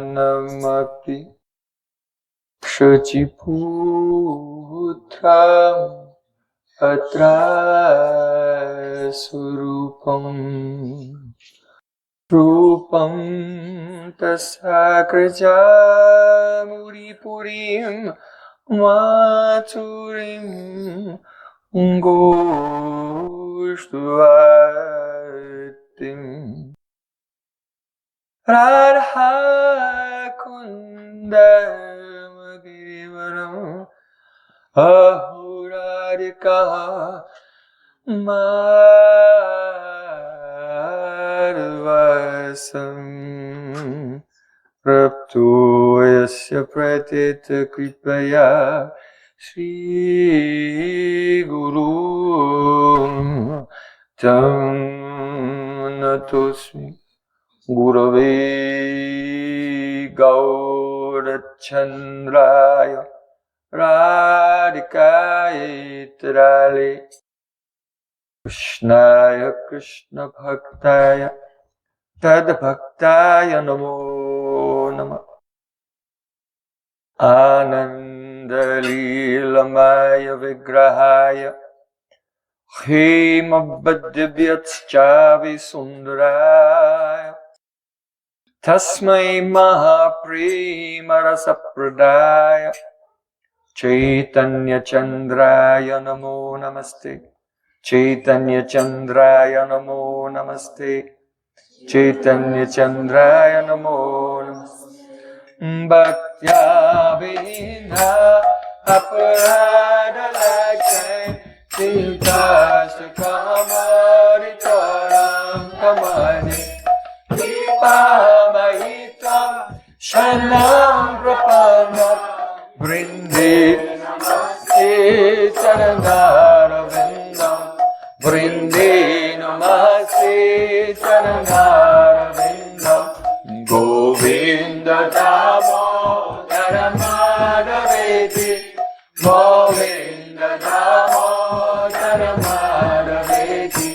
Janamapi Kshachiputram Atra Surupam Rupam Tasakraja Muripurim Maturim Ngoshtuvatim Radha Kundam Girivaram Ahuradika Marvasam Raptu Yasya Pratita Kripaya Śrī Gurvāṣṭakam Gurave Gaurachandraya Radhikaya Tarale Krishnaya Krishna Bhaktaya Tadbhaktaya Namo Namah Anandalilamaya Vigrahaya Hemabhadvyacchavi Sundaraya Tasmai Mahaprema Rasapradaya Chaitanya Chandraya Namo Namaste Chaitanya Chandraya Namo Namaste Chaitanya Chandraya Namo Namaste Bhaktya Vina Aparada Lakshya Tilkasya Kamaritaram Kamani Vipamahitam Shanam Prapanam Vrinde Namaste Charandaravindam Vrinde Namaste Charandaravindam Govinda Damodara Madhaveti Govinda Damodara Madhaveti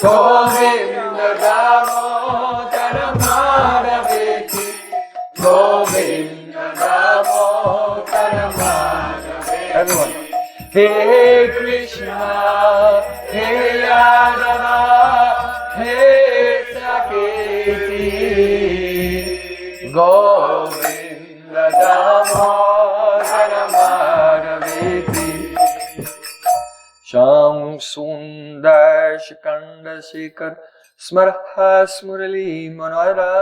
Govinda Damodara Madhaveti Govinda Damodara Madhaveti. Everyone. Hey Krishna, Hey Yadava, Hey Saketi, Govinda Damodara Madhaveti. Sham Sundar Shikanda Shikar Smarha Smurali Manara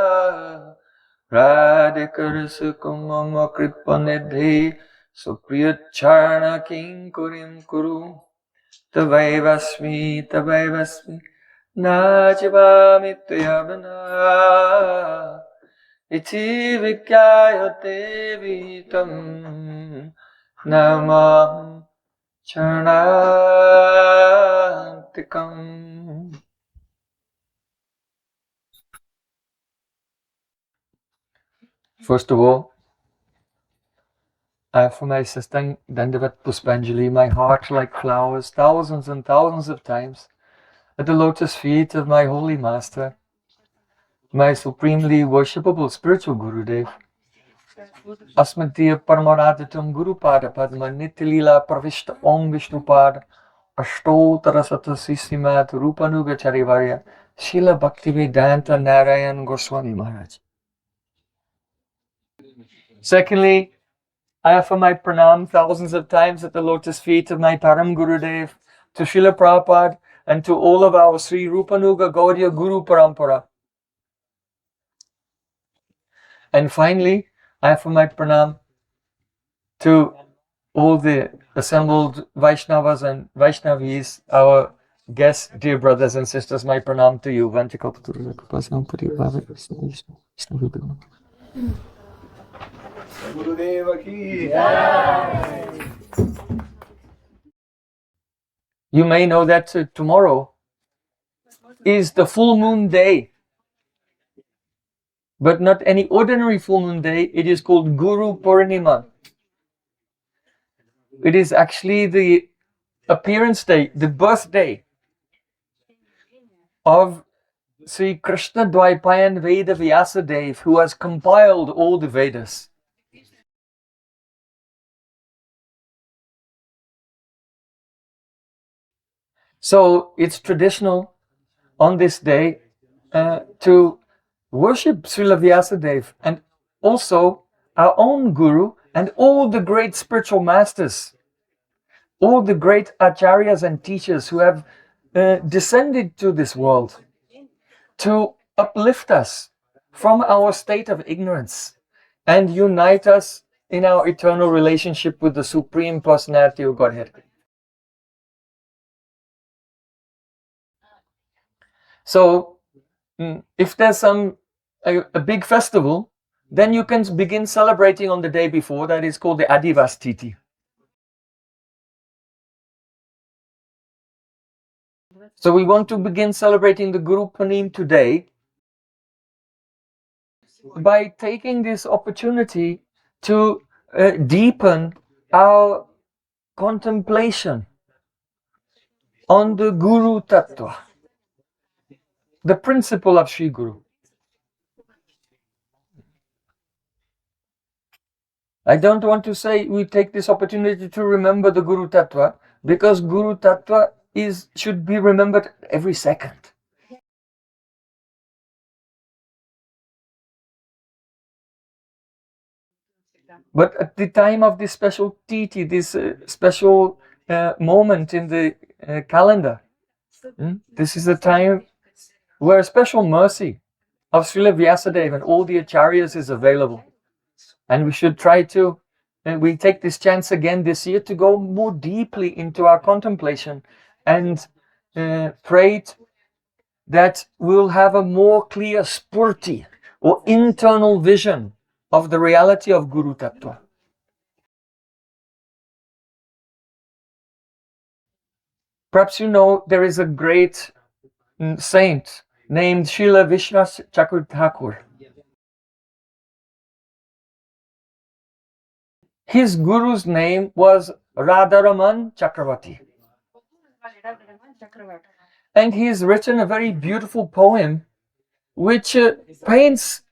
Radhikar Sukumama Kripanidhi Supriyacharna Kinkurim Kuru Tavaivasmi Najivami Tuyavana Iti Vikyayate Vitam Namam Charantikam. First of all, I offer my sister Dandavat Puspanjali, my heart like flowers, thousands and thousands of times, at the lotus feet of my holy master, my supremely worshipable spiritual Gurudev. Asmadhya Paramaraditam Gurupada Padma Nitilila Pravishta Om Vishnupada Ashtotara Satasisimat Rupanuga Charivarya Srila Bhaktivedanta Narayan Goswami Maharaj. Secondly, I offer my pranam thousands of times at the lotus feet of my Param Gurudev, to Srila Prabhupada, and to all of our Sri Rupanuga Gaudiya Guru Parampara. And finally, I offer my pranam to all the assembled Vaishnavas and Vaishnavis, our guests, dear brothers and sisters. My pranam to you. You may know that tomorrow is the full moon day, but not any ordinary full moon day. It is called Guru Purnima. It is actually the appearance day, the birthday of Sri Krishna Dvaipayan Veda Vyasadeva, who has compiled all the Vedas. So it's traditional on this day to worship Srila Vyasadeva and also our own Guru and all the great spiritual masters, all the great acharyas and teachers who have descended to this world to uplift us from our state of ignorance and unite us in our eternal relationship with the Supreme Personality of Godhead. So, if there's a big festival, then you can begin celebrating on the day before. That is called the Adivas Titi. So we want to begin celebrating the Guru Purnima today by taking this opportunity to deepen our contemplation on the Guru Tattva, the principle of Śrī Guru. I don't want to say we take this opportunity to remember the Guru Tattva, because Guru Tattva should be remembered every second. But at the time of this special titi, this special moment in the calendar, this is a time where special mercy of Srila Vyasadeva and all the acharyas is available. And we should try to, we take this chance again this year to go more deeply into our contemplation and pray that we'll have a more clear spurti or internal vision of the reality of Guru Tattva. Perhaps you know there is a great saint named Srila Vishwas Thakur. His guru's name was Radharaman Chakravarti. And he has written a very beautiful poem which paints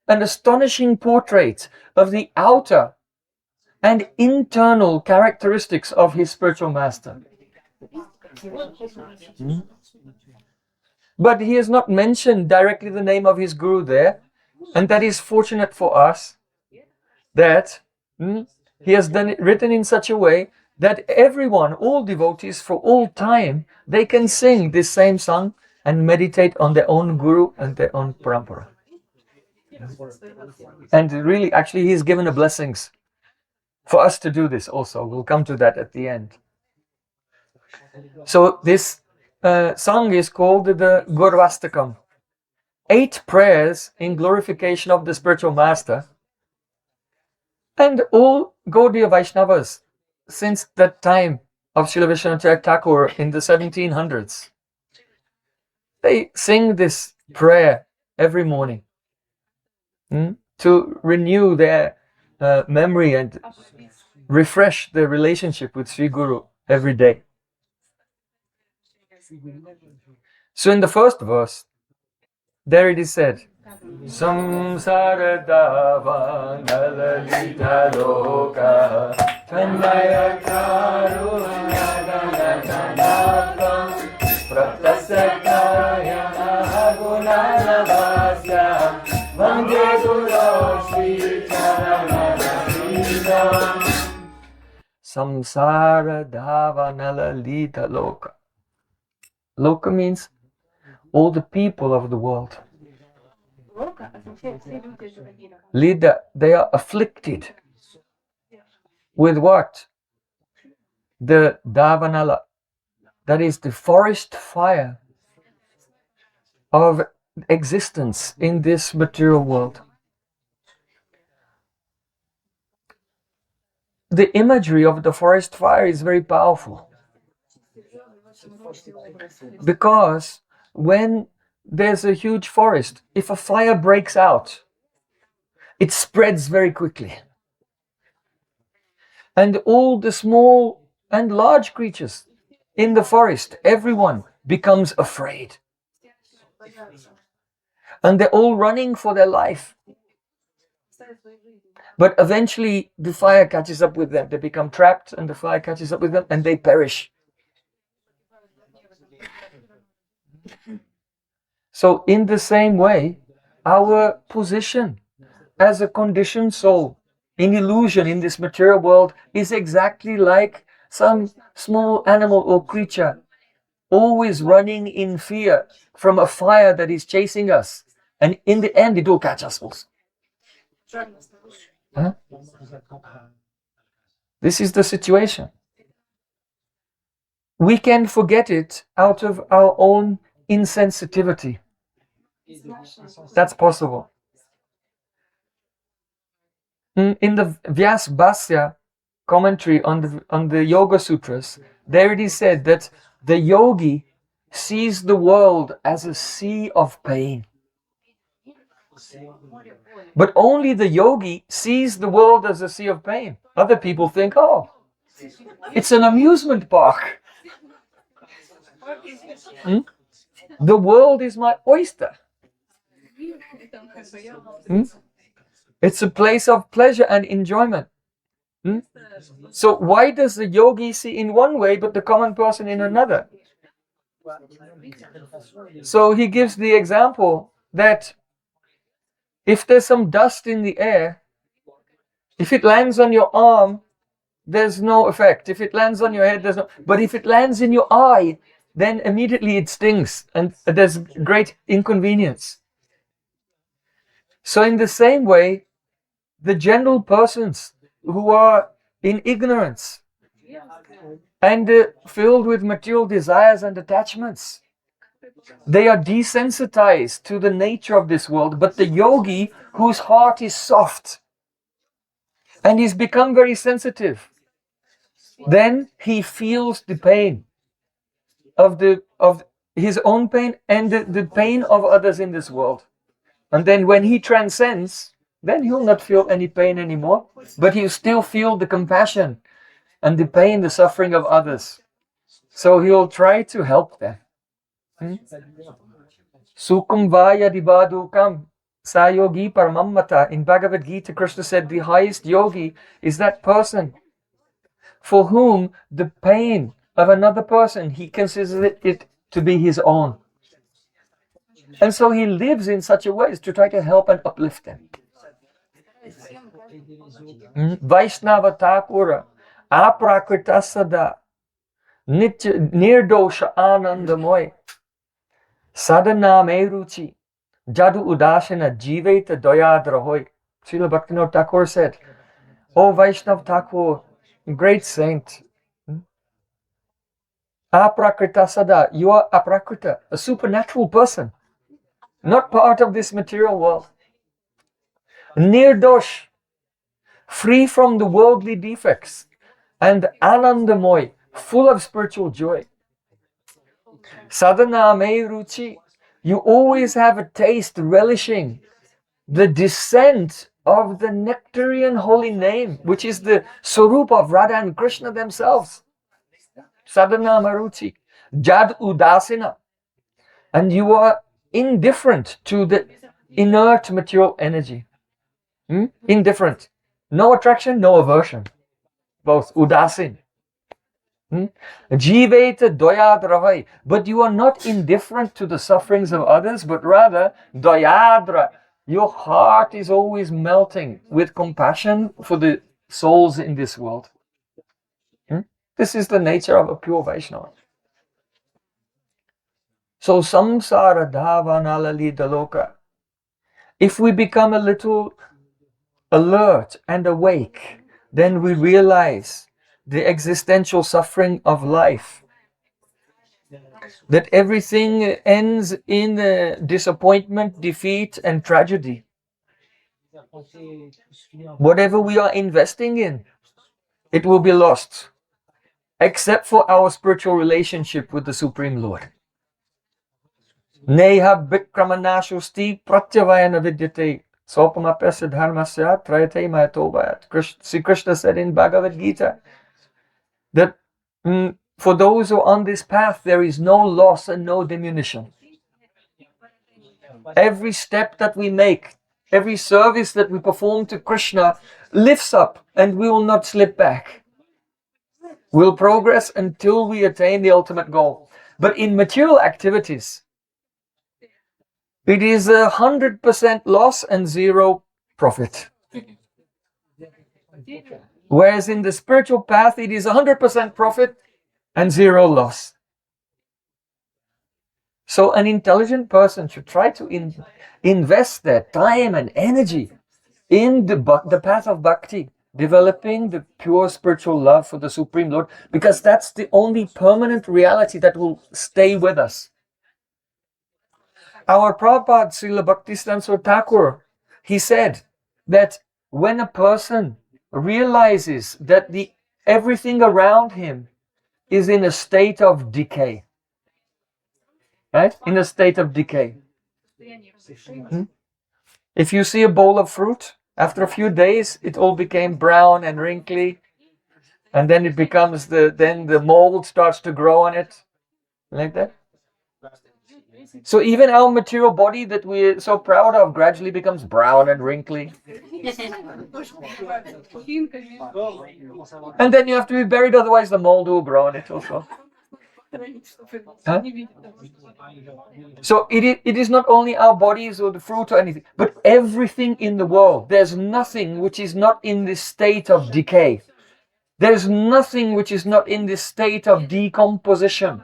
an astonishing portrait of the outer and internal characteristics of his spiritual master. But he has not mentioned directly the name of his guru there, and that is fortunate for us that he has written in such a way that everyone, all devotees for all time, they can sing this same song and meditate on their own guru and their own parampara. And really, actually, he's given the blessings for us to do this also. We'll come to that at the end. So this song is called the Gurvāṣṭakam. 8 prayers in glorification of the spiritual master. And all Gaudiya Vaishnavas, since that time of Srila Vishwanath Thakur in the 1700s, they sing this prayer every morning to renew their memory and refresh their relationship with Sri Guru every day. So in the first verse, there it is said, Samsara dava nalalita loka Tanmaya karunadanatanapam Pratasakaya mahagunanavasya Vande Guru Shri Charanadam Samsara dava nalalita loka. Loka means all the people of the world. Lida, they are afflicted with what? The Davanala, that is the forest fire of existence in this material world. The imagery of the forest fire is very powerful, because when there's a huge forest, if a fire breaks out, it spreads very quickly. And all the small and large creatures in the forest, everyone becomes afraid. And they're all running for their life. But eventually the fire catches up with them. They become trapped and the fire catches up with them and they perish. So in the same way, our position as a conditioned soul in illusion in this material world is exactly like some small animal or creature always running in fear from a fire that is chasing us. And in the end, it will catch us also. Huh? This is the situation. We can forget it out of our own insensitivity. That's possible. In the Vyas Bhasya commentary on the Yoga Sutras, there it is said that the yogi sees the world as a sea of pain. But only the yogi sees the world as a sea of pain. Other people think, oh, it's an amusement park. The world is my oyster. It's a place of pleasure and enjoyment. So why does the yogi see in one way but the common person in another? So he gives the example that if there's some dust in the air, if it lands on your arm, there's no effect. If it lands on your head, there's no. But if it lands in your eye, then immediately it stings and there's great inconvenience. So in the same way, the general persons who are in ignorance and filled with material desires and attachments, they are desensitized to the nature of this world. But the yogi, whose heart is soft and he's become very sensitive, then he feels the pain of his own pain and the pain of others in this world. And then when he transcends, then he'll not feel any pain anymore, but he'll still feel the compassion and the pain, the suffering of others. So he'll try to help them. Sukham vaya dibadukam sayogi paramammata. In Bhagavad Gita, Krishna said the highest yogi is that person for whom the pain of another person, he considers it to be his own. And so he lives in such a way as to try to help and uplift them. Vaishnava Thakura, aprakrita sada, nirdosha anandamoy, sadhana meruchi, jadu udashana jiveta doyadrahoy. Srila Bhaktivinoda Thakur said, O Vaishnava Thakur, great saint, aprakrita sada, you are aprakrita, a supernatural person, not part of this material world. Nirdosh, free from the worldly defects, and anandamoy, full of spiritual joy. Sadhana me ruchi, you always have a taste relishing the descent of the nectarian holy name, which is the Swarup of Radha and Krishna themselves. Sadhana maruchi, jad udasina, and you are indifferent to the inert material energy. Indifferent. No attraction, no aversion. Both. Udasin. Jiveta doyadra. But you are not indifferent to the sufferings of others, but rather doyadra. Your heart is always melting with compassion for the souls in this world. This is the nature of a pure Vaishnava. So samsara dhavanalali daloka. If we become a little alert and awake, then we realize the existential suffering of life. That everything ends in disappointment, defeat, and tragedy. Whatever we are investing in, it will be lost, except for our spiritual relationship with the Supreme Lord. Neha Vikramanashusti Pratyavayana Vidyate Sopamapyasya Dharmasya Trayate Mayatobayat. Sri Krishna said in Bhagavad Gita that for those who are on this path, there is no loss and no diminution. Every step that we make, every service that we perform to Krishna lifts up, and we will not slip back. We'll progress until we attain the ultimate goal. But in material activities, it is 100% loss and 0 profit. Whereas in the spiritual path, it is 100% profit and 0 loss. So an intelligent person should try to invest their time and energy in the path of bhakti, developing the pure spiritual love for the Supreme Lord, because that's the only permanent reality that will stay with us. Our Prabhupada, Srila Bhaktisiddhanta Thakur, he said that when a person realizes that everything around him is in a state of decay, right? In a state of decay. If you see a bowl of fruit, after a few days, it all became brown and wrinkly, and then it becomes then the mold starts to grow on it, like that. So even our material body that we're so proud of gradually becomes brown and wrinkly. And then you have to be buried, otherwise the mold will grow on it also. Huh? So it is not only our bodies or the fruit or anything, but everything in the world. There's nothing which is not in this state of decay. There's nothing which is not in this state of decomposition.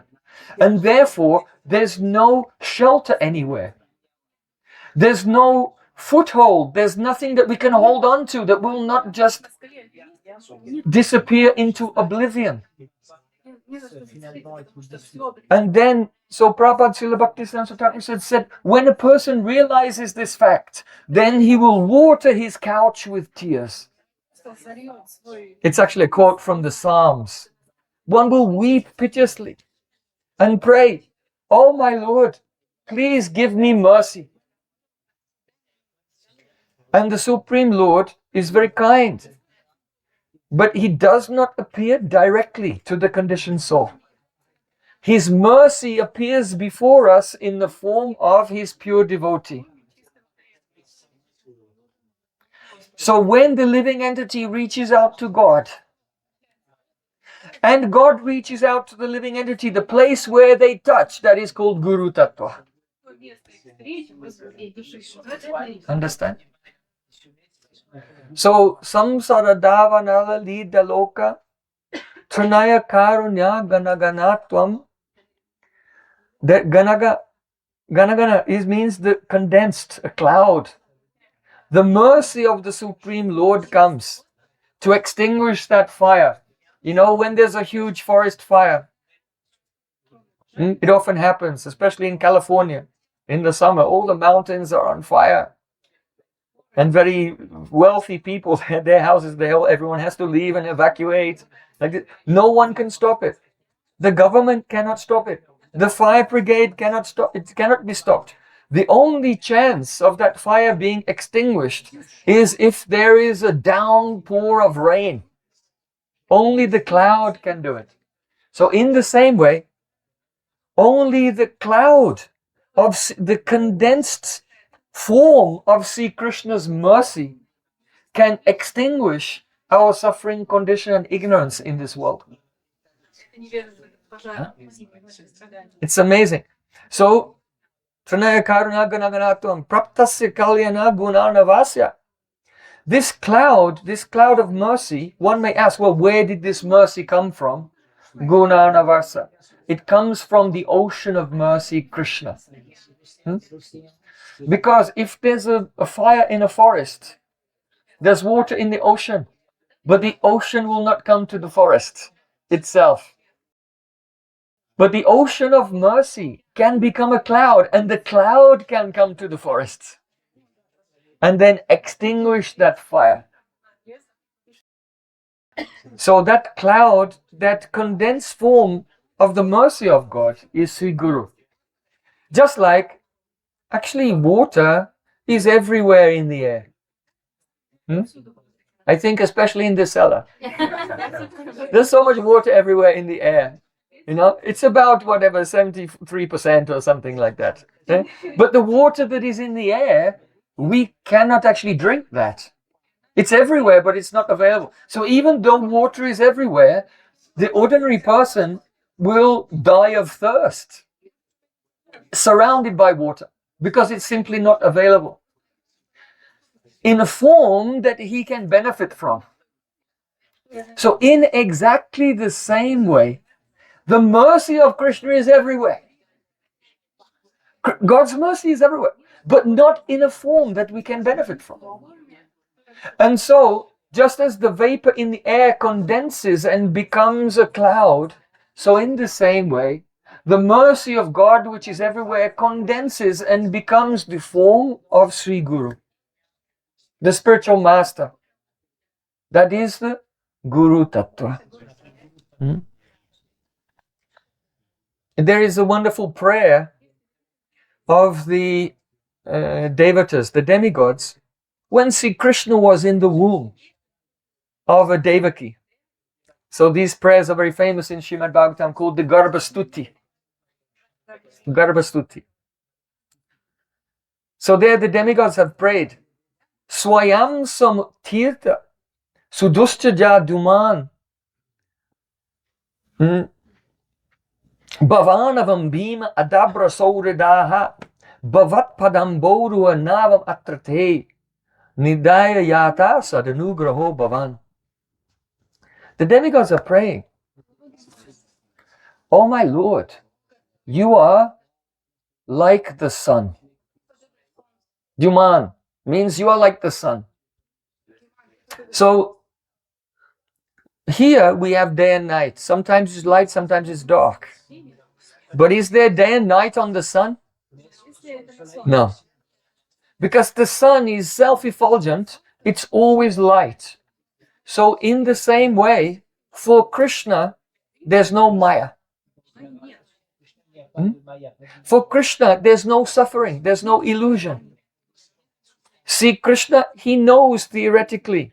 And therefore, there's no shelter anywhere. There's no foothold. There's nothing that we can hold on to that will not just disappear into oblivion. And then, so Prabhupada Srila Bhaktisiddhanta Thakur said, when a person realizes this fact, then he will water his couch with tears. It's actually a quote from the Psalms. One will weep piteously and pray, "Oh my Lord, please give me mercy." And the Supreme Lord is very kind, but He does not appear directly to the conditioned soul. His mercy appears before us in the form of His pure devotee. So when the living entity reaches out to God, and God reaches out to the living entity, the place where they touch, that is called Guru Tattva. Understand? So, samsara davanala lida loka trinaya karunya ganaganatvam. That ganagana means the condensed, a cloud. The mercy of the Supreme Lord comes to extinguish that fire. You know, when there's a huge forest fire, it often happens, especially in California. In the summer, all the mountains are on fire. And very wealthy people, their houses, everyone has to leave and evacuate. No one can stop it. The government cannot stop it. The fire brigade cannot stop it. It cannot be stopped. The only chance of that fire being extinguished is if there is a downpour of rain. Only the cloud can do it. So in the same way, only the cloud of the condensed form of Sri Krishna's mercy can extinguish our suffering, condition and ignorance in this world. Huh? It's amazing. So, Trinaya Karuna Ganaganatvam Praptasya Kalyana Gunarnavasya. This cloud of mercy, one may ask, well, where did this mercy come from? Gunarnavasa. It comes from the ocean of mercy, Krishna. Because if there's a fire in a forest, there's water in the ocean, but the ocean will not come to the forest itself. But the ocean of mercy can become a cloud, and the cloud can come to the forest and then extinguish that fire. So that cloud, that condensed form of the mercy of God is Sri Guru. Just like, actually, water is everywhere in the air. I think especially in the cellar. There's so much water everywhere in the air. You know, it's about whatever, 73% or something like that. Okay? But the water that is in the air, we cannot actually drink that. It's everywhere, but it's not available. So even though water is everywhere, the ordinary person will die of thirst, surrounded by water, because it's simply not available in a form that he can benefit from. So in exactly the same way, the mercy of Krishna is everywhere. God's mercy is everywhere, but not in a form that we can benefit from. And so, just as the vapor in the air condenses and becomes a cloud, so in the same way, the mercy of God, which is everywhere, condenses and becomes the form of Śrī Guru, the spiritual master. That is the Guru Tattva. There is a wonderful prayer of the devatas, the demigods, when Sri Krishna was in the womb of a Devaki. So these prayers are very famous in Srimad Bhagavatam, called the Garbhastuti. Garbhastuti. So there the demigods have prayed, Swayam sam tirtha suduschaja duman bhavanavam bhima adabra sauradaha bhavat padam borua navam atrate nidaya yata sadanugraho bhavan. The demigods are praying, Oh my Lord, you are like the sun. Duman means you are like the sun. So here we have day and night. Sometimes it's light, sometimes it's dark. But is there day and night on the sun? No. Because the sun is self-effulgent, it's always light. So in the same way, for Krishna, there's no Maya. For Krishna, there's no suffering, there's no illusion. See, Krishna, he knows theoretically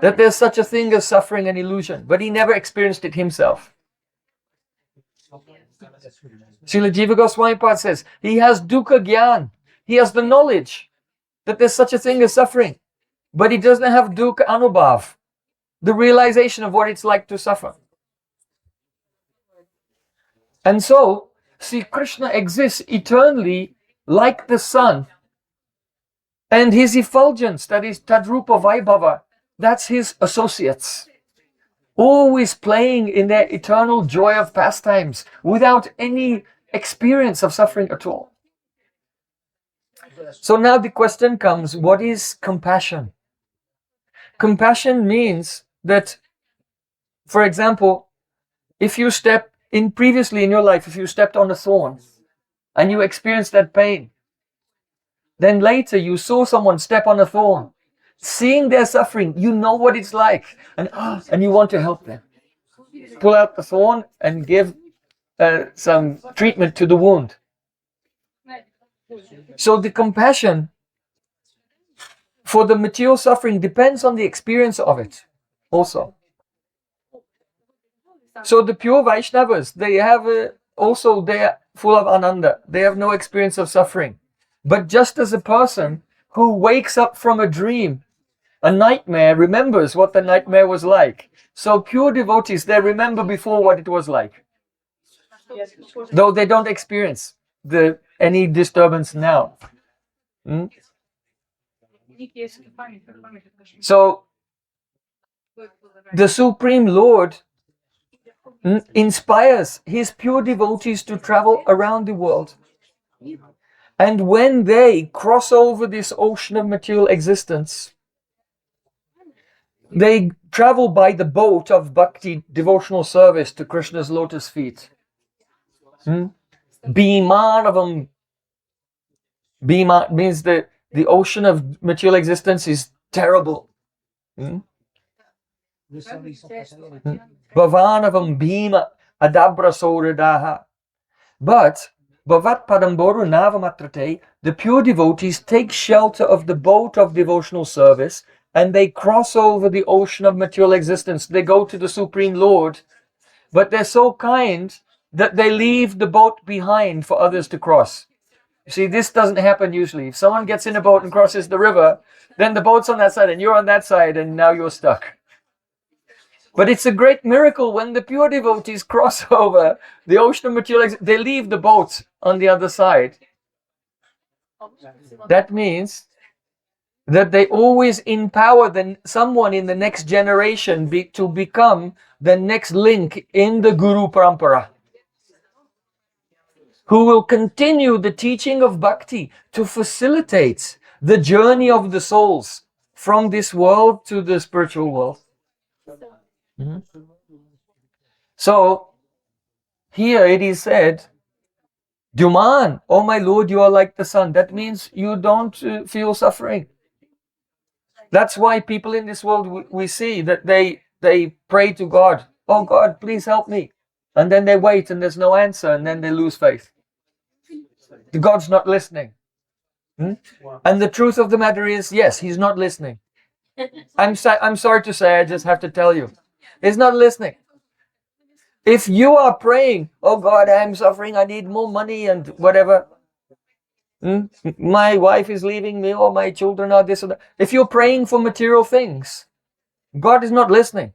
that there's such a thing as suffering and illusion, but he never experienced it himself. Srila Jiva Goswami Pad says, he has dukkha gyan, he has the knowledge that there's such a thing as suffering, but he doesn't have dukkha anubhav, the realization of what it's like to suffer. And so, see, Krishna exists eternally like the sun. And his effulgence, that is Tadrupa Vaibhava, that's his associates. Always playing in their eternal joy of pastimes without any experience of suffering at all. So now the question comes, what is compassion? Compassion means that, for example, if you step in previously in your life, if you stepped on a thorn and you experienced that pain, then later you saw someone step on a thorn, seeing their suffering, you know what it's like, and you want to help them. Pull out the thorn and give some treatment to the wound. So the compassion for the material suffering depends on the experience of it also. So the pure Vaishnavas, they have also, they are full of ananda. They have no experience of suffering. But just as a person who wakes up from a dream, a nightmare, remembers what the nightmare was like. So pure devotees, they remember before what it was like. Though they don't experience any disturbance now. So the Supreme Lord inspires his pure devotees to travel around the world. And when they cross over this ocean of material existence, they travel by the boat of bhakti, devotional service to Krishna's lotus feet. Bhimanavam. Bhima means the ocean of material existence is terrible. Bhavanavam bhima adabra sauradaha. But Bhavat Padamboru Navamatrate, the pure devotees take shelter of the boat of devotional service and they cross over the ocean of material existence. They go to the Supreme Lord, but they're so kind that they leave the boat behind for others to cross. You see, this doesn't happen usually. If someone gets in a boat and crosses the river, then the boat's on that side and you're on that side and now you're stuck. But it's a great miracle when the pure devotees cross over the ocean of material, they leave the boat on the other side. That means that they always empower someone in the next generation to become the next link in the Guru Parampara, who will continue the teaching of bhakti to facilitate the journey of the souls from this world to the spiritual world. So, here it is said, Duman, oh my Lord, you are like the sun. That means you don't feel suffering. That's why people in this world, we see that they pray to God. Oh God, please help me. And then they wait and there's no answer and then they lose faith. God's not listening. And the truth of the matter is, yes, He's not listening. I'm sorry to say, I just have to tell you. He's not listening. If you are praying, oh God, I'm suffering, I need more money and whatever. My wife is leaving me or my children are this or that. If you're praying for material things, God is not listening.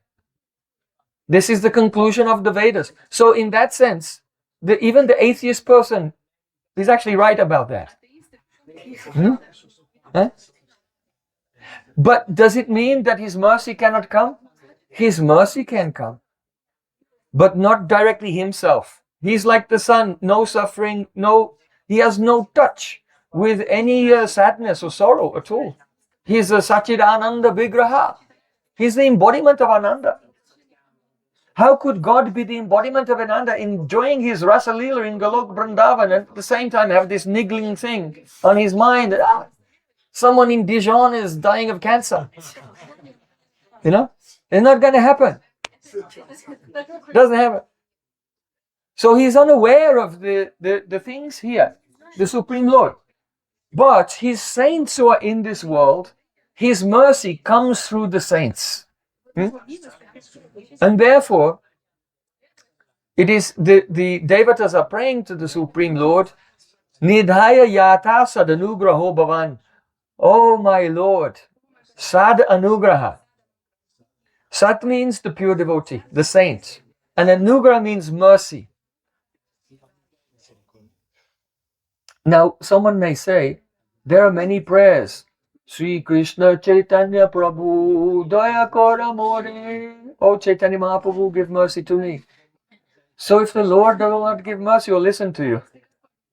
This is the conclusion of the Vedas. So in that sense, even the atheist person is actually right about that. Huh? But does it mean that His mercy cannot come? His mercy can come, but not directly Himself. He's like the sun, no suffering, He has no touch with any sadness or sorrow at all. He's a Satchidananda Vigraha. He's the embodiment of Ananda. How could God be the embodiment of Ananda, enjoying His Rasa Leela in Golok Vrindavan, and at the same time have this niggling thing on His mind that someone in Dijon is dying of cancer? You know? It's not going to happen. Doesn't happen. So He's unaware of the things here, the Supreme Lord. But His saints who are in this world, His mercy comes through the saints. And therefore, it is the Devatas are praying to the Supreme Lord, Nidhaya yata sadanugraho bhavan. Oh my Lord, sad anugraha. Sat means the pure devotee, the saint. And anugraha means mercy. Now, someone may say, there are many prayers. Sri Krishna Chaitanya Prabhu, Daya Kora More. Oh Chaitanya Mahaprabhu, give mercy to me. So if the Lord will not give mercy or listen to you,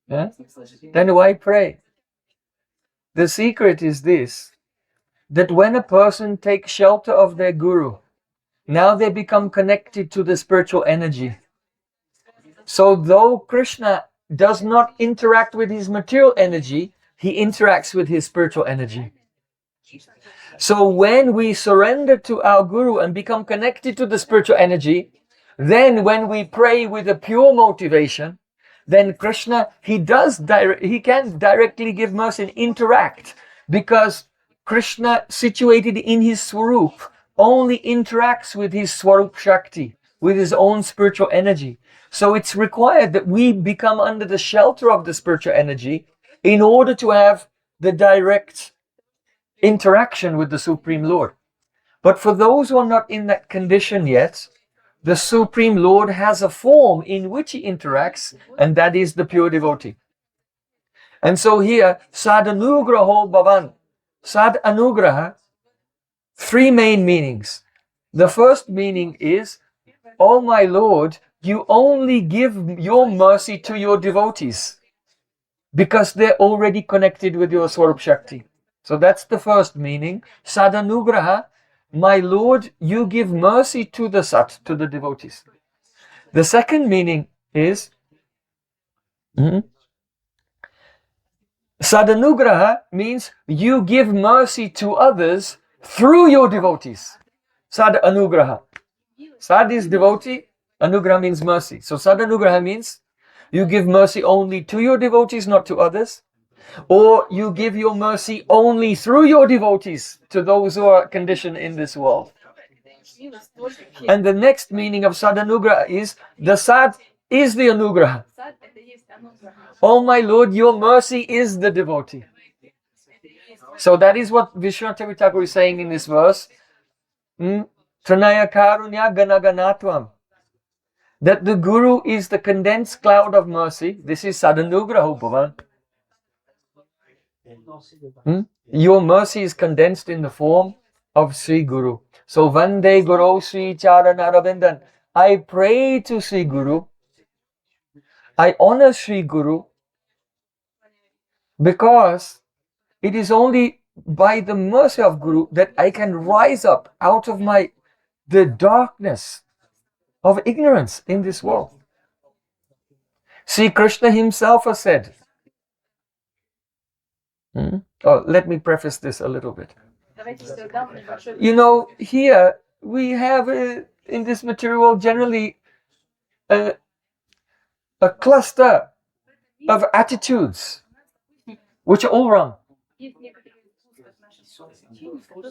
then why pray? The secret is this, that when a person takes shelter of their Guru, now they become connected to the spiritual energy. So though Krishna does not interact with his material energy, he interacts with his spiritual energy. So when we surrender to our Guru and become connected to the spiritual energy, then when we pray with a pure motivation, then Krishna, he can directly give mercy and interact, because Krishna, situated in his Swarup, only interacts with his Swarup Shakti, with his own spiritual energy. So it's required that we become under the shelter of the spiritual energy in order to have the direct interaction with the Supreme Lord. But for those who are not in that condition yet, the Supreme Lord has a form in which he interacts, and that is the pure devotee. And so here, Sadanugraho Bhavan. Sad Anugraha, three main meanings. The first meaning is, oh my Lord, you only give your mercy to your devotees because they're already connected with your Swarup Shakti. So that's the first meaning. Sadanugraha, my Lord, you give mercy to the Sat, to the devotees. The second meaning is, Sadanugraha means you give mercy to others through your devotees. Sad Anugraha. Sad is devotee, Anugraha means mercy. So Sadanugraha means you give mercy only to your devotees, not to others. Or you give your mercy only through your devotees to those who are conditioned in this world. And the next meaning of Sadanugraha is, the Sad is the anugraha. Oh my Lord, your mercy is the devotee. So that is what Vishwanath Thakur is saying in this verse. Tranaya karunya ganaganatvam. That the Guru is the condensed cloud of mercy. This is Sadanugraha Bhavan. Your mercy is condensed in the form of Śrī Guru. So Vande Guru Śrī Charanaravindan. I pray to Śrī Guru. I honor Śrī Guru because it is only by the mercy of Guru that I can rise up out of the darkness of ignorance in this world. See, Krishna himself has said, let me preface this a little bit. You know, here we have in this material world generally a cluster of attitudes which are all wrong.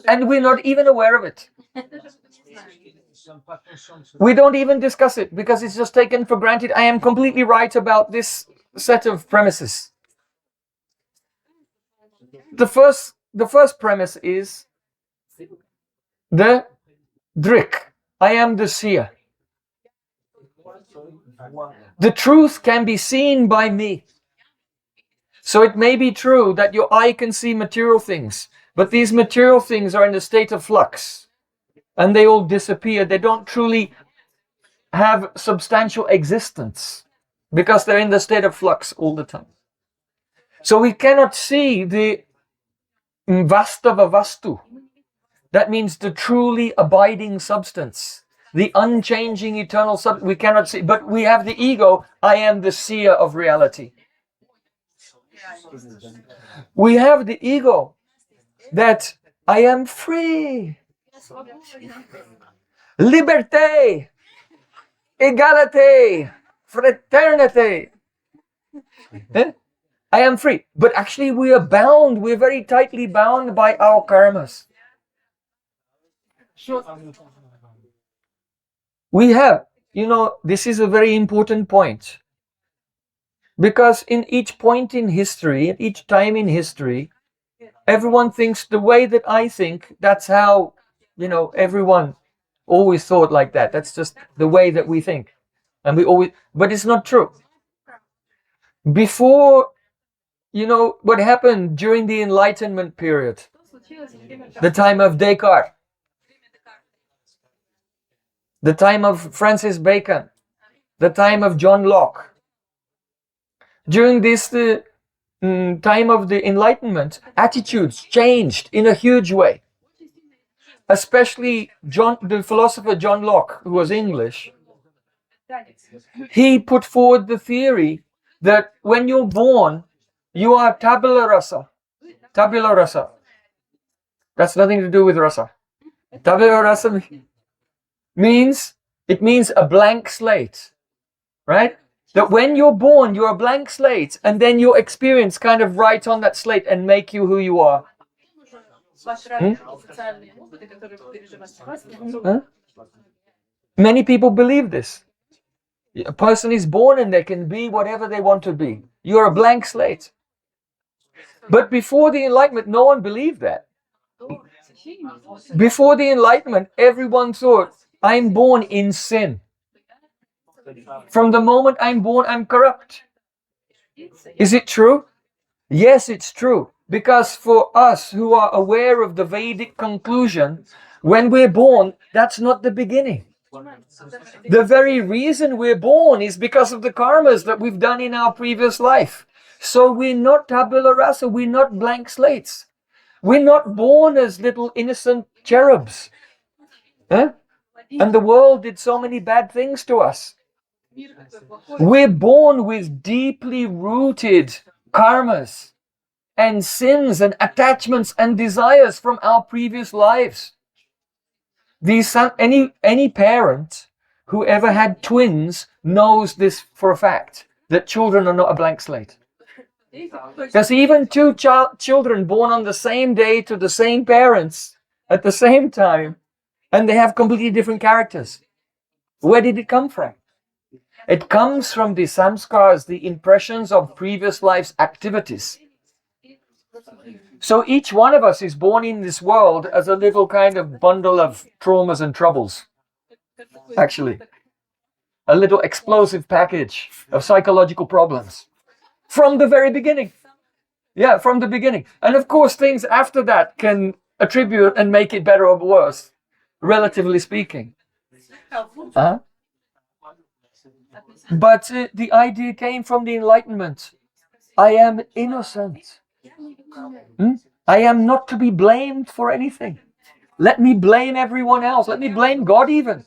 And we're not even aware of it. We don't even discuss it because it's just taken for granted. I am completely right about this set of premises. The first premise is the drik. I am the seer. The truth can be seen by me. So it may be true that your eye can see material things, but these material things are in a state of flux and they all disappear. They don't truly have substantial existence because they're in the state of flux all the time. So we cannot see the vastava vastu. That means the truly abiding substance, the unchanging eternal substance. We cannot see, but we have the ego. I am the seer of reality. We have the ego that I am free. Liberté, égalité, fraternité. I am free. But actually we are bound, we're very tightly bound by our karmas. We have, this is a very important point. Because in each point in history, at each time in history, everyone thinks the way that I think, that's how, everyone always thought like that. That's just the way that we think. But it's not true. Before, what happened during the Enlightenment period, the time of Descartes, the time of Francis Bacon, the time of John Locke. During this time of the Enlightenment, attitudes changed in a huge way. Especially the philosopher John Locke, who was English, he put forward the theory that when you're born, you are tabula rasa. Tabula rasa. That's nothing to do with rasa. Tabula rasa means a blank slate, right? That when you're born, you're a blank slate, and then your experience kind of write on that slate and make you who you are. Many people believe this. A person is born and they can be whatever they want to be. You're a blank slate. But before the Enlightenment, no one believed that. Before the Enlightenment, everyone thought, I'm born in sin. From the moment I'm born, I'm corrupt. Is it true? Yes, it's true. Because for us who are aware of the Vedic conclusion, when we're born, that's not the beginning. The very reason we're born is because of the karmas that we've done in our previous life. So we're not tabula rasa, we're not blank slates. We're not born as little innocent cherubs. And the world did so many bad things to us. We're born with deeply rooted karmas and sins and attachments and desires from our previous lives. Any parent who ever had twins knows this for a fact, that children are not a blank slate. Because even two children born on the same day to the same parents at the same time, and they have completely different characters. Where did it come from? It comes from the samskars, the impressions of previous life's activities. So each one of us is born in this world as a little kind of bundle of traumas and troubles. Actually, a little explosive package of psychological problems. From the very beginning. Yeah, from the beginning. And of course, things after that can attribute and make it better or worse, relatively speaking. But the idea came from the Enlightenment. I am innocent. I am not to be blamed for anything. Let me blame everyone else. Let me blame God even.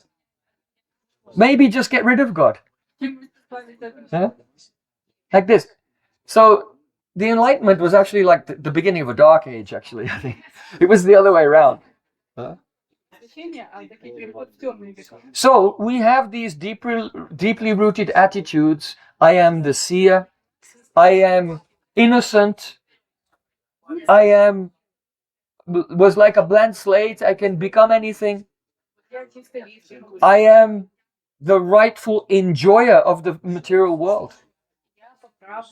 Maybe just get rid of God. Like this. So the Enlightenment was actually like the beginning of a dark age, actually. I think it was the other way around. So we have these deeply rooted attitudes. I am the seer. I am innocent. I was like a blank slate. I can become anything. I am the rightful enjoyer of the material world.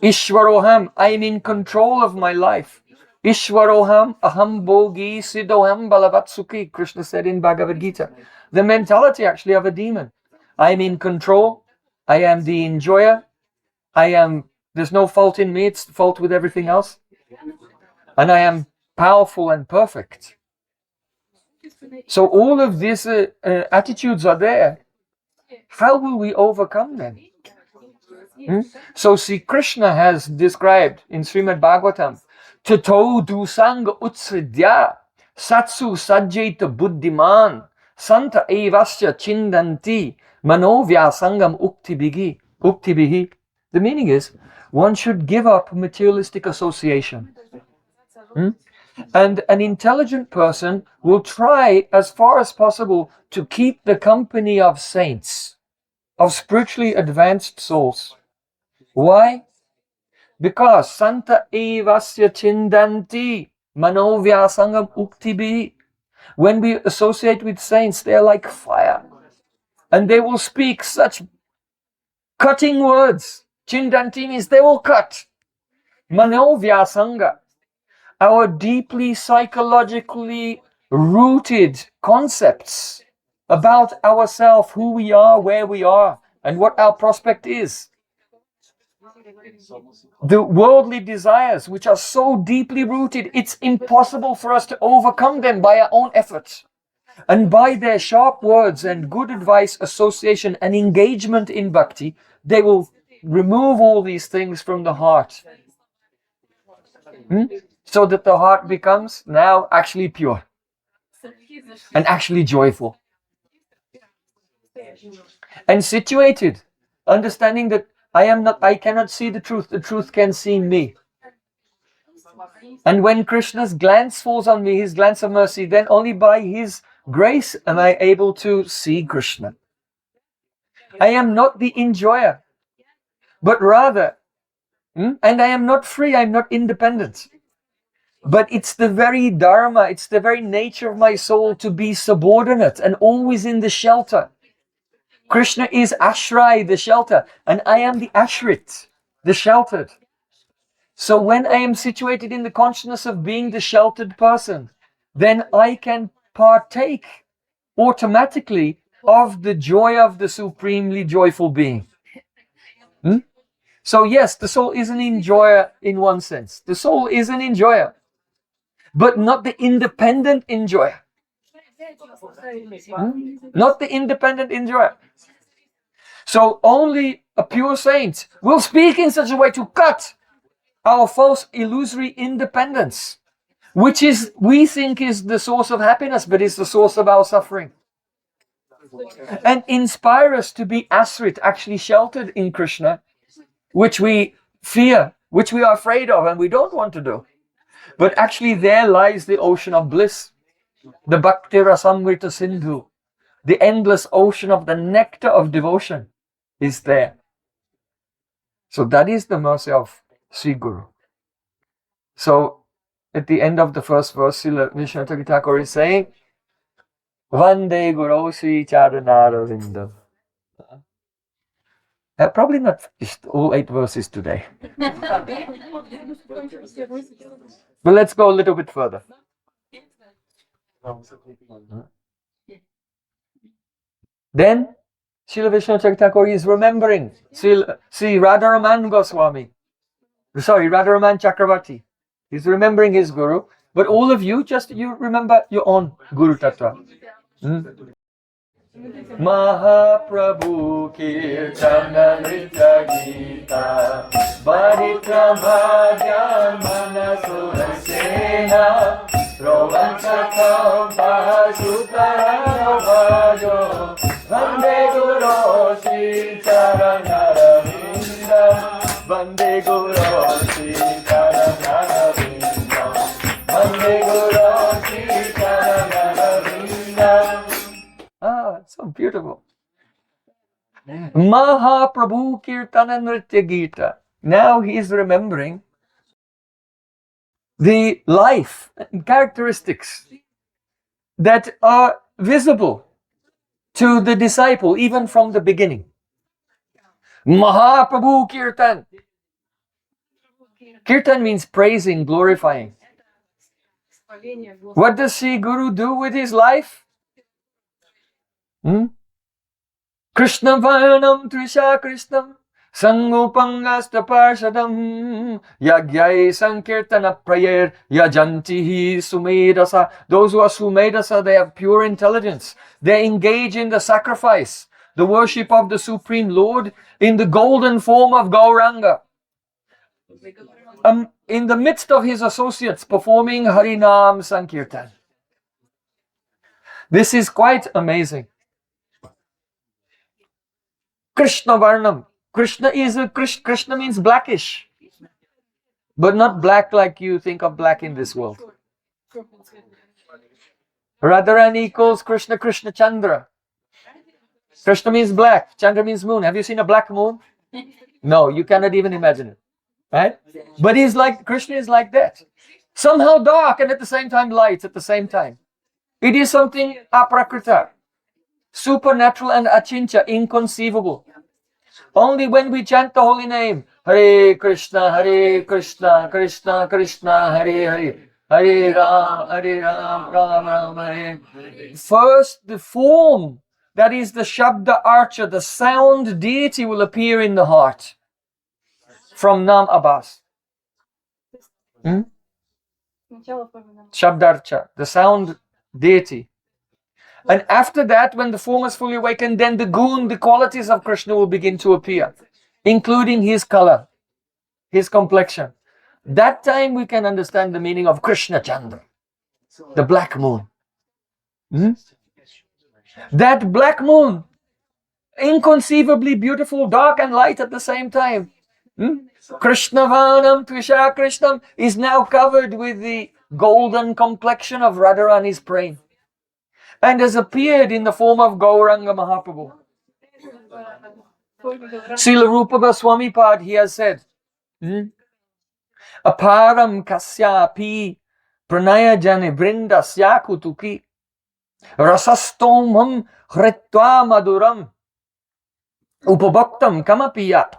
Ishwaroham, I am in control of my life. Ishwaroham, aham bhogi siddhoham balavat Krishna said in Bhagavad Gita. The mentality actually of a demon. I am in control. I am the enjoyer. There's no fault in me. It's the fault with everything else. And I am powerful and perfect. So all of these attitudes are there. How will we overcome them? So Sri Krishna has described in Srimad Bhagavatam, Tato dusanga utsridya satsu sajjeta buddhiman santa evasya chindanti manovya sangam uktibihi. The meaning is, one should give up materialistic association. And an intelligent person will try as far as possible to keep the company of saints, of spiritually advanced souls. Why? Because Santa evasya chindanti manovya sangam uktibi. When we associate with saints, they are like fire. And they will speak such cutting words. Chindanti means they will cut. Manovya sangha. Our deeply psychologically rooted concepts about ourselves, who we are, where we are, and what our prospect is. The worldly desires, which are so deeply rooted, it's impossible for us to overcome them by our own efforts. And by their sharp words and good advice, association, and engagement in bhakti, they will remove all these things from the heart. So that the heart becomes now actually pure and actually joyful. And situated, understanding that I cannot see the truth can see me. And when Krishna's glance falls on me, his glance of mercy, then only by his grace am I able to see Krishna. I am not the enjoyer, but rather, and I am not free, I am not independent. But it's the very dharma, it's the very nature of my soul to be subordinate and always in the shelter. Krishna is ashray, the shelter, and I am the ashrit, the sheltered. So when I am situated in the consciousness of being the sheltered person, then I can partake automatically of the joy of the supremely joyful being. So yes, the soul is an enjoyer in one sense. The soul is an enjoyer, but not the independent enjoyer. Not the independent enjoyer. So only a pure saint will speak in such a way to cut our false illusory independence, which is, we think, is the source of happiness, but is the source of our suffering. And inspire us to be asrit, actually sheltered in Krishna, which we fear, which we are afraid of and we don't want to do. But actually there lies the ocean of bliss, the Bhakti Rasamrita Sindhu, the endless ocean of the nectar of devotion is there. So that is the mercy of Sri Guru. So at the end of the first verse, Srila Vishwanath Thakur is saying, Vande Guru Sri Charanaravinda. Probably not finished all 8 verses today. But let's go a little bit further. Then Srila Vishnu Chaitanya is remembering Sri Radharaman Goswami. Sorry, Radharaman Chakravarti. He's remembering his guru. But all of you, just you remember your own Guru Tattva. Mahaprabhu Kirtana Nritya Gita Bharitra Bhajya Manasura Sena Rovanchakam Pahasutarana Bhajo Vande Guru Shri Charanaravinda Vande Guru Shri Charanaravinda Vande Guru Shri Charanaravinda. So beautiful. Mahaprabhu Kirtana Nritya Gita. Now he is remembering the life and characteristics that are visible to the disciple even from the beginning. Mahaprabhu Kirtan. Kirtan means praising, glorifying. What does Sri Guru do with his life? Krishna Varnam Trisha Krishnam Sangupangasta Parshadam Yagyai Sankirtana Prayer Yajantihi Sumedasa. Those who are Sumedasa, they have pure intelligence. They engage in the sacrifice, the worship of the Supreme Lord in the golden form of Gauranga. In the midst of his associates performing Harinam Sankirtan. This is quite amazing. Krishna Varnam. Krishna means blackish. But not black like you think of black in this world. Radharani equals Krishna, Krishna Chandra. Krishna means black, Chandra means moon. Have you seen a black moon? No, you cannot even imagine it. Right? But Krishna is like that. Somehow dark and at the same time light at the same time. It is something aprakrita. Supernatural and achincha, inconceivable. Only when we chant the holy name, Hare Krishna, Krishna Krishna, Hare Hare, Hare Ram, Ram Ram, Hare. First, the form, that is the Shabda Archa, the sound deity will appear in the heart from Nam Abbas. Shabdarcha, the sound deity. And after that, when the form is fully awakened, then the gun, the qualities of Krishna will begin to appear, including his color, his complexion. That time we can understand the meaning of Krishna Chandra, the black moon. That black moon, inconceivably beautiful, dark and light at the same time. Krishna Vanam Trisha Krishnam is now covered with the golden complexion of Radharani's praying. And has appeared in the form of Gauranga Mahaprabhu. Srila Rupa Goswami Pad, he has said, Aparam kasyapi pranaya jane brinda syakutuki rasastomam hritva maduram upabhaktam kamapiya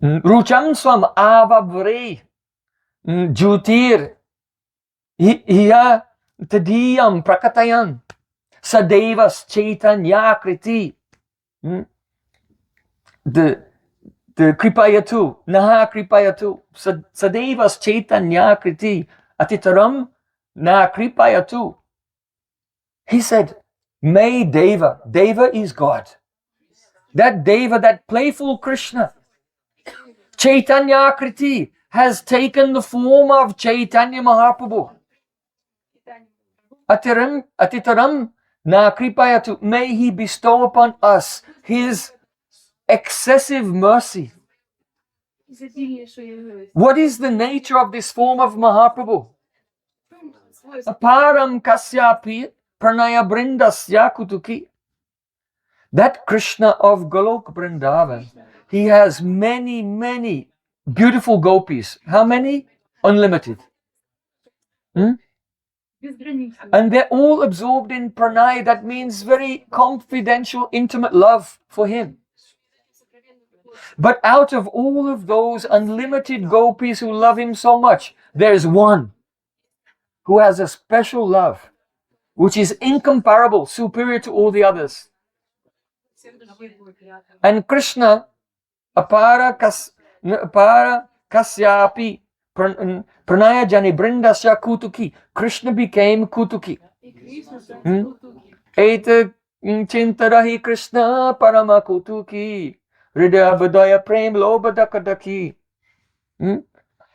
rucham swam avavre jutir Iya tadiyam prakatayan sadevas chaitanya kriti. The kripayatu, naha kripayatu, sadevas chaitanya kriti, atitaram na kripayatu. He said, may Deva is God. That Deva, that playful Krishna, Chaitanya kriti, has taken the form of Chaitanya Mahaprabhu. Atitaram na kripayatu. May he bestow upon us his excessive mercy. What is the nature of this form of Mahaprabhu? Aparam kasyapi pranaya brindasya kutuki. That Krishna of Golok Vrindavan, he has many beautiful gopis. How many? Unlimited. And they're all absorbed in pranay. That means very confidential, intimate love for him. But out of all of those unlimited gopis who love him so much, there's one who has a special love, which is incomparable, superior to all the others. And Krishna, apara kasyapi pranaya jani brindasya kutuki. Krishna became kutuki. Eta chintarahi Krishna parama kutuki. Bheda-abheda-tattva Prem Prayojan.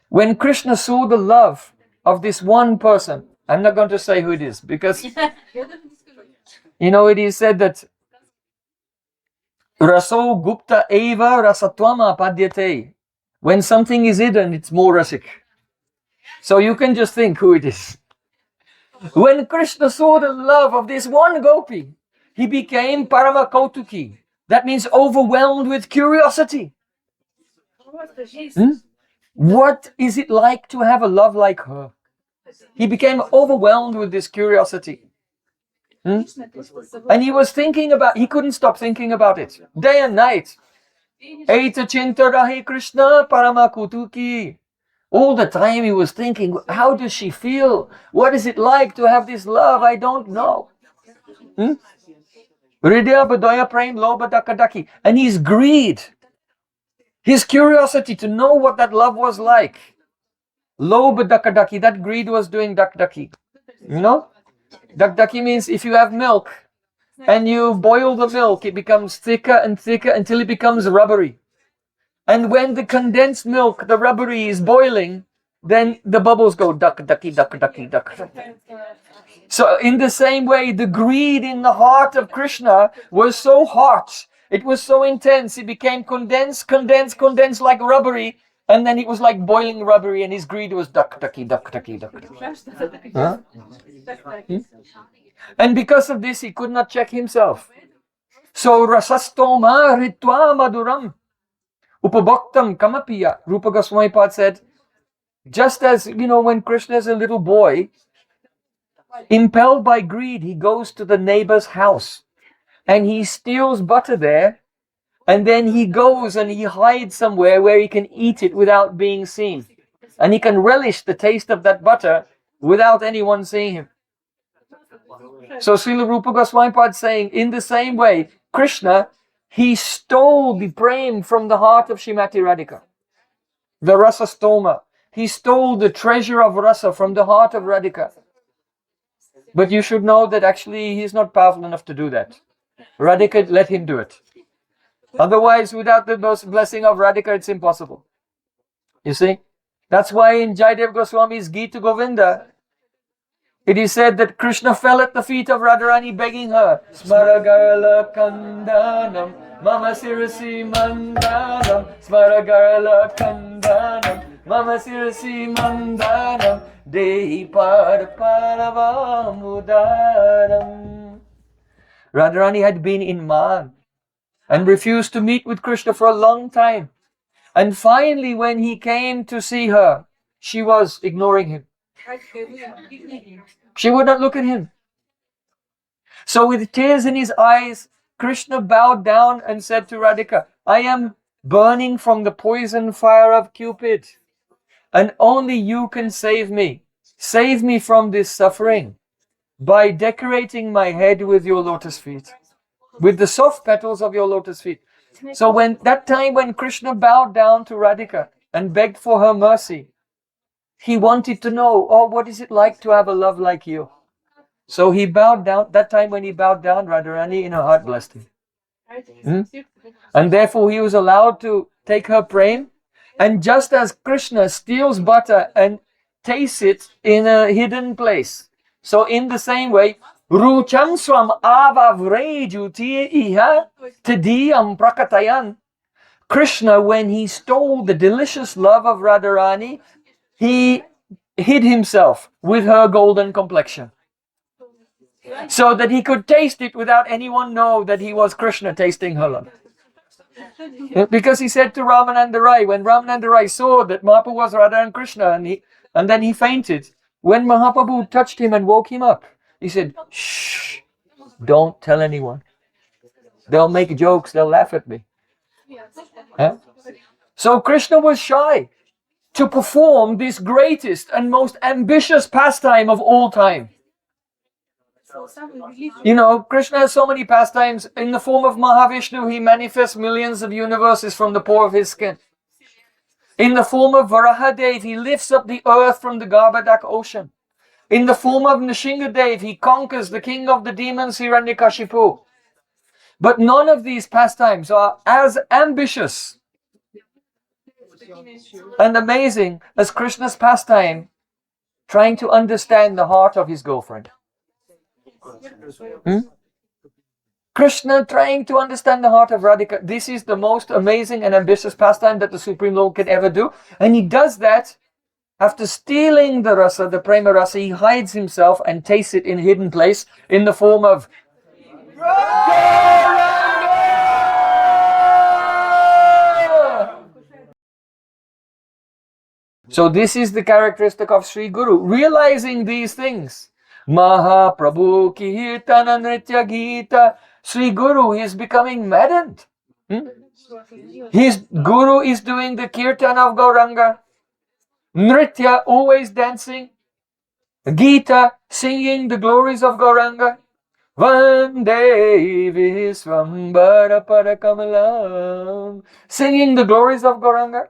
When Krishna saw the love of this one person, I'm not going to say who it is, because it is said that raso gupta eva rasatvam apadyate. When something is hidden, it's more rasic. So you can just think who it is. When Krishna saw the love of this one gopi, he became parama kautuki. That means overwhelmed with curiosity. What is it like to have a love like her? He became overwhelmed with this curiosity. And he couldn't stop thinking about it. Day and night. Eta chintarahi Krishna paramakutuki. All the time he was thinking, how does she feel? What is it like to have this love? I don't know. Bheda-abheda-tattva Prem Prayojan. And his greed, his curiosity to know what that love was like. Bheda-abheda-tattva, that greed was doing dak-daki. Dak-daki means if you have milk and you boil the milk, it becomes thicker and thicker until it becomes rubbery. And when the condensed milk, the rubbery, is boiling, then the bubbles go dak-daki, dak-daki, dak-daki. So in the same way, the greed in the heart of Krishna was so hot, it was so intense, it became condensed like rubbery, and then it was like boiling rubbery, and his greed was dak-daki, dak-daki, dak-daki. And because of this, he could not check himself. So rasastoma ritva maduram upabhaktam kamapiya. Rupa Goswami Pad said, just as, when Krishna is a little boy, impelled by greed, he goes to the neighbor's house and he steals butter there, and then he goes and he hides somewhere where he can eat it without being seen, and he can relish the taste of that butter without anyone seeing him. So Srila Rupa Goswami Pad saying, in the same way, Krishna, he stole the prem from the heart of Srimati Radhika, the rasa stoma. He stole the treasure of rasa from the heart of Radhika. But you should know that actually he's not powerful enough to do that. Radhika let him do it. Otherwise, without the blessing of Radhika, it's impossible. You see? That's why in Jayadev Goswami's Gita Govinda, it is said that Krishna fell at the feet of Radharani begging her, Smaragarala Kandanam, Mama Sirasi Mandanam, Smaragarala Kandanam, Mama Sirasi Mandanam, Dehi Paravamudaram. Radharani had been in Man and refused to meet with Krishna for a long time. And finally, when he came to see her, she was ignoring him. She would not look at him. So with tears in his eyes, Krishna bowed down and said to Radhika, I am burning from the poison fire of Cupid, and only you can save me. Save me from this suffering by decorating my head with your lotus feet, with the soft petals of your lotus feet. So when Krishna bowed down to Radhika and begged for her mercy, he wanted to know, what is it like to have a love like you? So he bowed down. That time when he bowed down, Radharani in her heart blessed him. And therefore he was allowed to take her prem. And just as Krishna steals butter and tastes it in a hidden place, so in the same way, Rucham swam avavrejuti iha tadiyam prakatayan. Krishna, when he stole the delicious love of Radharani, he hid himself with her golden complexion, so that he could taste it without anyone know that he was Krishna tasting her love. Because he said to Ramananda Rai, when Ramananda Rai saw that Mahaprabhu was Radha and Krishna, and then he fainted, When Mahaprabhu touched him and woke him up, he said, shh, don't tell anyone. They'll make jokes, they'll laugh at me. Huh? So Krishna was shy to perform this greatest and most ambitious pastime of all time. You know, Krishna has so many pastimes. In the form of Mahavishnu, he manifests millions of universes from the pore of his skin. In the form of Varahadev, he lifts up the earth from the Garbhadak ocean. In the form of Nrsingadev, he conquers the king of the demons, Hiranyakashipu. But none of these pastimes are as ambitious and amazing as Krishna's pastime trying to understand the heart of his girlfriend. Krishna trying to understand the heart of Radhika. This is the most amazing and ambitious pastime that the Supreme Lord can ever do. And he does that after stealing the rasa, the prema rasa. He hides himself and tastes it in a hidden place in the form of So this is the characteristic of Sri Guru, realizing these things. Mahaprabhu Kirtana Nritya Gita. Sri Guru is becoming maddened. His Guru is doing the Kirtan of Gauranga. Nritya, always dancing. Gita, singing the glories of Gauranga. Vande Visvambara Parakamalam. Singing the glories of Gauranga.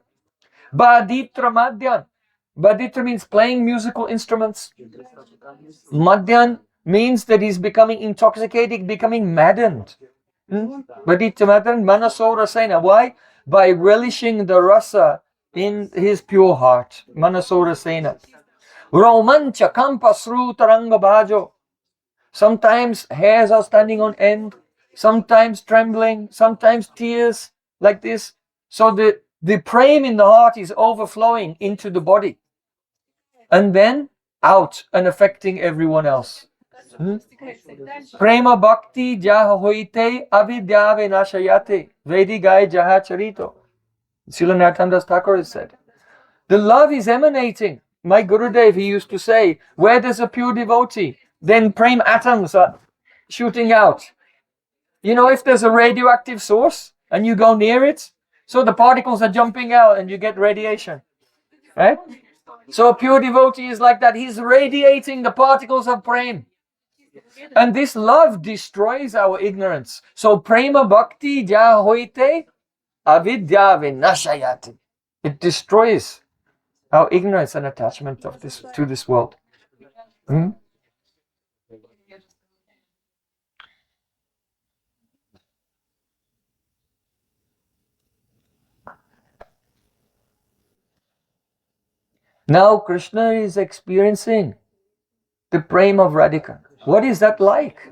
Bheda-abheda-tattva Madhyan. Bheda-abheda means playing musical instruments. Madhyan means that he's becoming intoxicated, becoming maddened. Bheda-abheda Madhyan, Manaso Rasena. Why? By relishing the rasa in his pure heart. Manaso Rasena. Romancha Kampasru Taranga Bhajo. Sometimes hairs are standing on end, sometimes trembling, sometimes tears like this. So the prem in the heart is overflowing into the body and then out and affecting everyone else. Prema bhakti jaha hoite avidyave nashayate vedigai jaha charito. Srila Narottam Thakur has said. The love is emanating. My Gurudev, he used to say, where there's a pure devotee, then prem atoms are shooting out. You know, if there's a radioactive source and you go near it, so the particles are jumping out and you get radiation. Right? So a pure devotee is like that. He's radiating the particles of prem. And this love destroys our ignorance. So prema bhakti ja hoite avidya vinashayati. It destroys our ignorance and attachment of this to this world. Now Krishna is experiencing the prem of Radhika. What is that like?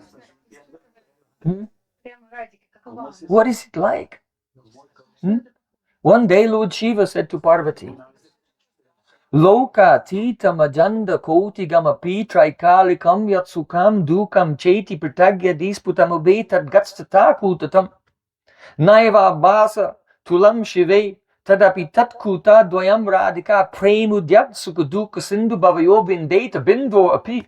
What is it like? One day Lord Shiva said to Parvati, Loka tita majanda koti gamapi traikalikam yatsukam dukam cheti pritagya disputam ubetat gatstata kutatam naiva basa tulam shive tadapi tatkuta dvayam radhika premudyat sukaduka sindhu bhavayo bindeta bindo api.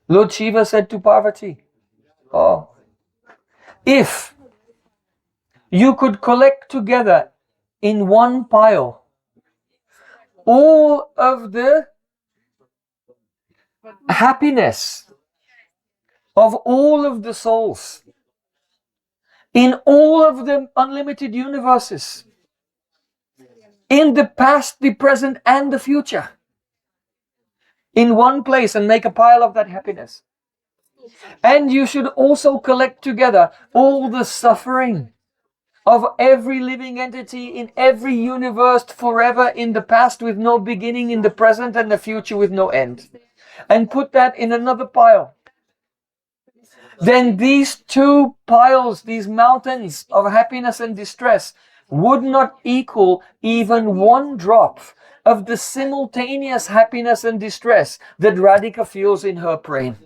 Lord Shiva said to Parvati, oh, if you could collect together in one pile all of the happiness of all of the souls in all of the unlimited universes, in the past, the present, and the future, in one place, and make a pile of that happiness. And you should also collect together all the suffering of every living entity in every universe forever, in the past with no beginning, in the present and the future with no end, and put that in another pile. Then these two piles, these mountains of happiness and distress, would not equal even one drop of the simultaneous happiness and distress that Radhika feels in her prem.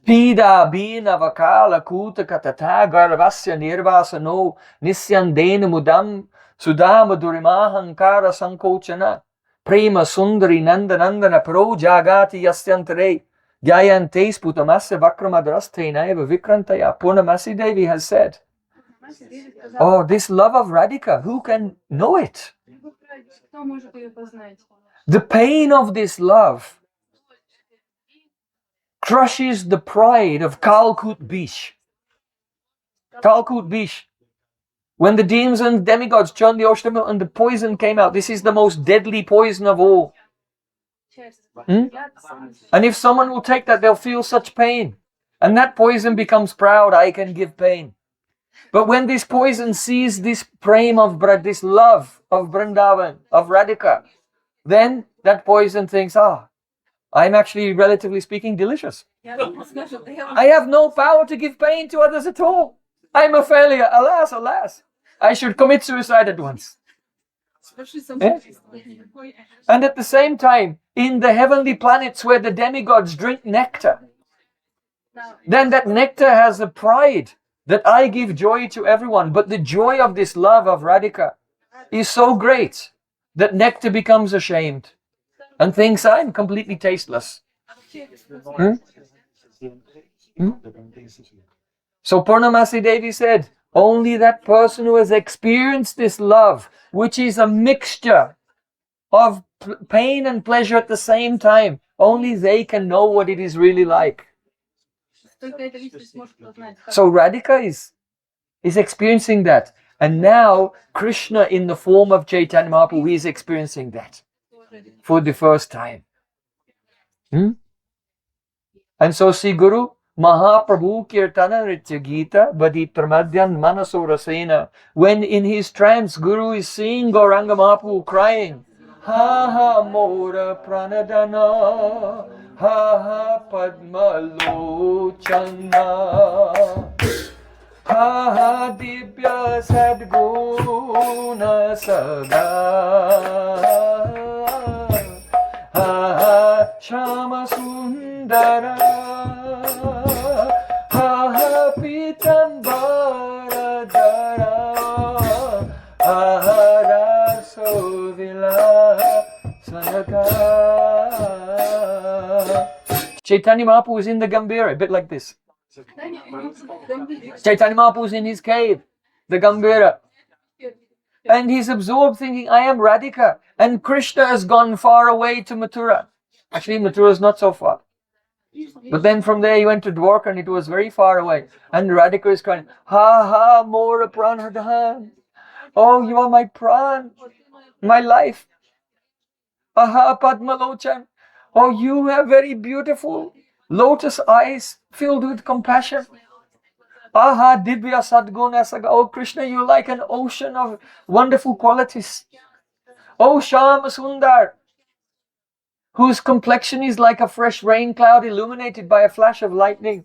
Bheda-abheda-tattva garvasya nirvasano nisyandena mudam sudama durimahankara sankochana prema sundari nandanandana pro jagati yasyantare gyayante sputamasya vakramadarasteina eva vikrantaya. Purnamasi Devi has said, oh, this love of Radhika, who can know it? The pain of this love crushes the pride of Kalkut Bish. Kalkut Bish. When the demons and demigods churned the ocean and the poison came out, this is the most deadly poison of all. And if someone will take that, they'll feel such pain. And that poison becomes proud, I can give pain. But when this poison sees this prem of this love of Vrindavan, of Radhika, then that poison thinks, I'm actually, relatively speaking, delicious. I have no power to give pain to others at all. I'm a failure. Alas, alas. I should commit suicide at once. And at the same time, in the heavenly planets where the demigods drink nectar, then that nectar has a pride that I give joy to everyone. But the joy of this love of Radhika is so great that nectar becomes ashamed and thinks I'm completely tasteless. So Purnamasi Devi said, only that person who has experienced this love, which is a mixture of pain and pleasure at the same time, only they can know what it is really like. So Radhika is experiencing that. And now Krishna in the form of Chaitanya Mahaprabhu is experiencing that for the first time. And so Śrī Guru Mahaprabhu Kirtana Nritya Gita Vadit Pramadyan Manaso Rasena. When in his trance Guru is seeing Gauranga Mahaprabhu crying, ha ha mora pranadana, ha ha padma lochana, ha ha dibya sadguna sada, ha ha shama sundara, ha ha pitambara dara, ha ha raso vilasaka. Chaitanya Mahaprabhu is in the Gambhira, a bit like this. Chaitanya Mahaprabhu is in his cave, the Gambhira. And he's absorbed thinking, I am Radhika. And Krishna has gone far away to Mathura. Actually, Mathura is not so far. But then from there he went to Dwarka and it was very far away. And Radhika is crying, ha ha mora pranadhan. Oh, you are my pran, my life. Aha padmalochan. Oh, you have very beautiful lotus eyes filled with compassion. Aha dibya sadguna saga. Oh Krishna, you're like an ocean of wonderful qualities. Oh Shama Sundar, whose complexion is like a fresh rain cloud illuminated by a flash of lightning.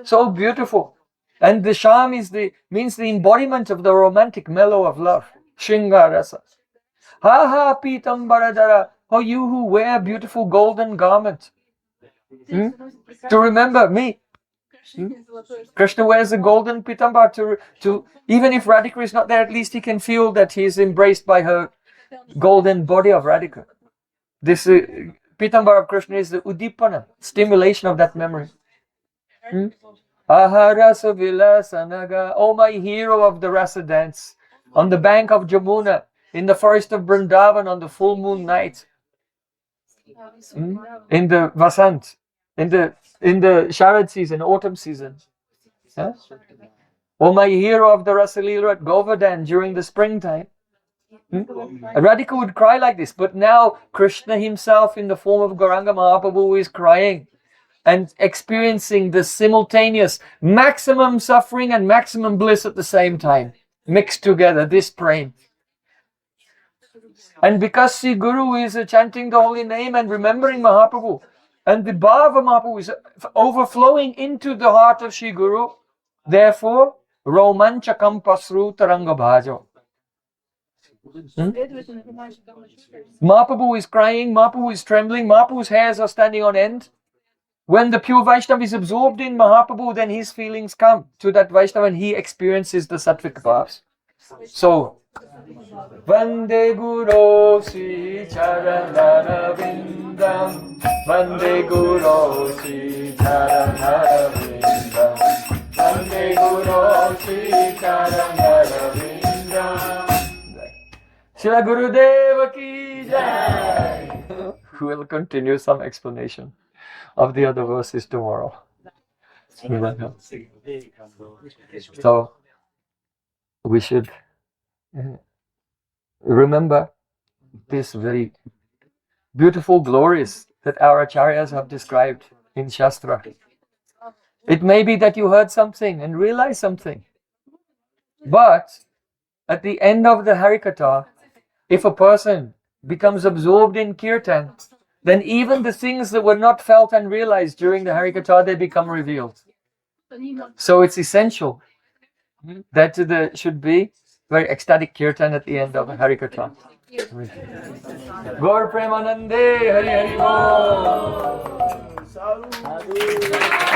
So beautiful. And the Sham means the embodiment of the romantic mellow of love. Shringarasa. Ha ha pitambaradara. Oh, you who wear a beautiful golden garment. To remember me. Krishna wears a golden pitambar to even if Radhika is not there, at least he can feel that he is embraced by her golden body of Radhika. This pitambar of Krishna is the udipana, stimulation of that memory. Aha rasa vilasanaga. Oh, my hero of the rasa dance, on the bank of Jamuna, in the forest of Vrindavan on the full moon night, in the Vasant, in the Sharad season, autumn season. Oh, my hero of the Rasa Leela at Govardhan during the springtime. Radhika would cry like this, but now Krishna himself in the form of Gauranga Mahaprabhu is crying and experiencing the simultaneous maximum suffering and maximum bliss at the same time, mixed together, this prem. And because Śrī Guru is chanting the holy name and remembering Mahaprabhu, and the Bhava Mahaprabhu is overflowing into the heart of Śrī Guru, therefore, Romanchakam pasru taranga bhajo. Mahaprabhu is crying, Mahaprabhu is trembling, Mahaprabhu's hairs are standing on end. When the pure Vaishnava is absorbed in Mahaprabhu, then his feelings come to that Vaishnava and he experiences the sattvic bhavs. So, Vande Guru Sri Charanarvindam, Vande Guru Sri Charanarvindam, Vande Guru Sri Charanarvindam. Śrī Gurudeva ki jai. We'll continue some explanation of the other verses tomorrow. So, we should remember these very beautiful glories that our acharyas have described in Shastra. It may be that you heard something and realized something, but at the end of the Harikatha, if a person becomes absorbed in kirtan, then even the things that were not felt and realized during the Harikatha, they become revealed. So it's essential that there should be very ecstatic kirtan at the end of a Harikatha. Gaur Premanande Hari Hari Bol.